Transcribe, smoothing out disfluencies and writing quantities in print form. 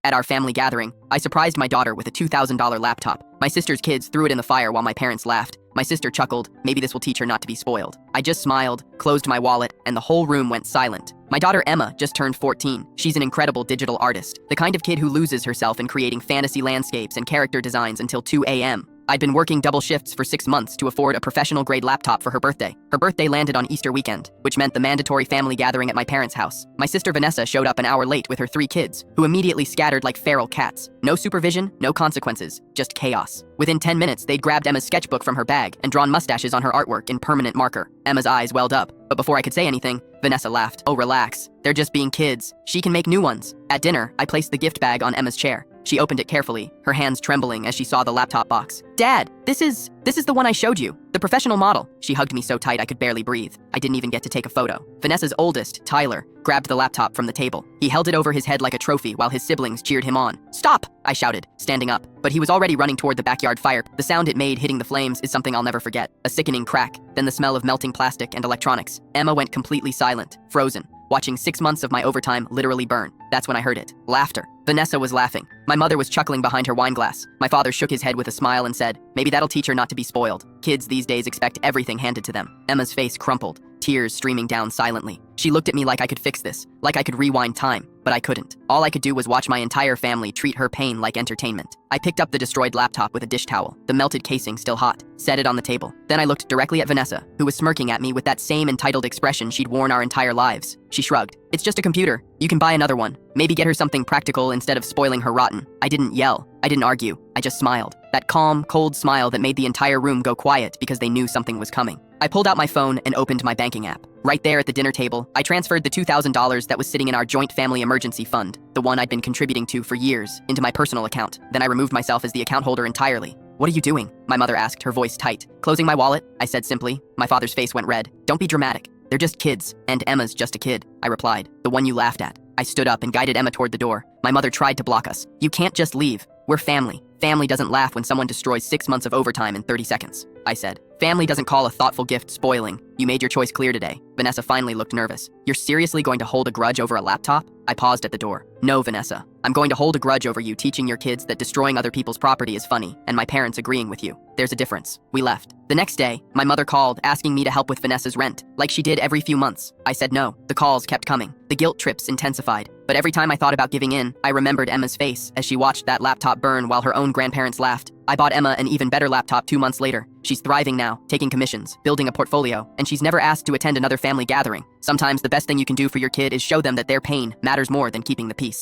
At our family gathering, I surprised my daughter with a $2,000 laptop. My sister's kids threw it in the fire while my parents laughed. My sister chuckled, maybe this will teach her not to be spoiled. I just smiled, closed my wallet, and the whole room went silent. My daughter Emma just turned 14. She's an incredible digital artist, the kind of kid who loses herself in creating fantasy landscapes and character designs until 2 a.m. I'd been working double shifts for 6 months to afford a professional-grade laptop for her birthday. Her birthday landed on Easter weekend, which meant the mandatory family gathering at my parents' house. My sister Vanessa showed up an hour late with her 3 kids, who immediately scattered like feral cats. No supervision, no consequences, just chaos. Within 10 minutes, they'd grabbed Emma's sketchbook from her bag and drawn mustaches on her artwork in permanent marker. Emma's eyes welled up, but before I could say anything, Vanessa laughed. Oh, relax. They're just being kids. She can make new ones. At dinner, I placed the gift bag on Emma's chair. She opened it carefully, her hands trembling as she saw the laptop box. Dad, this is the one I showed you, the professional model. She hugged me so tight I could barely breathe. I didn't even get to take a photo. Vanessa's oldest, Tyler, grabbed the laptop from the table. He held it over his head like a trophy while his siblings cheered him on. Stop, I shouted, standing up. But he was already running toward the backyard fire. The sound it made hitting the flames is something I'll never forget. A sickening crack, then the smell of melting plastic and electronics. Emma went completely silent, frozen, watching 6 months of my overtime literally burn. That's when I heard it. Laughter. Vanessa was laughing. My mother was chuckling behind her wine glass. My father shook his head with a smile and said, maybe that'll teach her not to be spoiled. Kids these days expect everything handed to them. Emma's face crumpled, tears streaming down silently. She looked at me like I could fix this, like I could rewind time, but I couldn't. All I could do was watch my entire family treat her pain like entertainment. I picked up the destroyed laptop with a dish towel, the melted casing still hot, set it on the table. Then I looked directly at Vanessa, who was smirking at me with that same entitled expression she'd worn our entire lives. She shrugged. It's just a computer. You can buy another one. Maybe get her something practical instead of spoiling her rotten. I didn't yell. I didn't argue. I just smiled. That calm, cold smile that made the entire room go quiet because they knew something was coming. I pulled out my phone and opened my banking app. Right there at the dinner table, I transferred the $2,000 that was sitting in our joint family emergency fund, the one I'd been contributing to for years, into my personal account. Then I removed myself as the account holder entirely. What are you doing? My mother asked, her voice tight. Closing my wallet, I said simply. My father's face went red. Don't be dramatic. They're just kids, and Emma's just a kid, I replied. The one you laughed at. I stood up and guided Emma toward the door. My mother tried to block us. You can't just leave. We're family. Family doesn't laugh when someone destroys 6 months of overtime in 30 seconds, I said. Family doesn't call a thoughtful gift spoiling. You made your choice clear today. Vanessa finally looked nervous. You're seriously going to hold a grudge over a laptop? I paused at the door. No, Vanessa. I'm going to hold a grudge over you teaching your kids that destroying other people's property is funny, and my parents agreeing with you. There's a difference. We left. The next day, my mother called, asking me to help with Vanessa's rent, like she did every few months. I said no. The calls kept coming. The guilt trips intensified. But every time I thought about giving in, I remembered Emma's face as she watched that laptop burn while her own grandparents laughed. I bought Emma an even better laptop 2 months later. She's thriving now, taking commissions, building a portfolio, and she's never asked to attend another family gathering. Sometimes the best thing you can do for your kid is show them that their pain matters more than keeping the peace.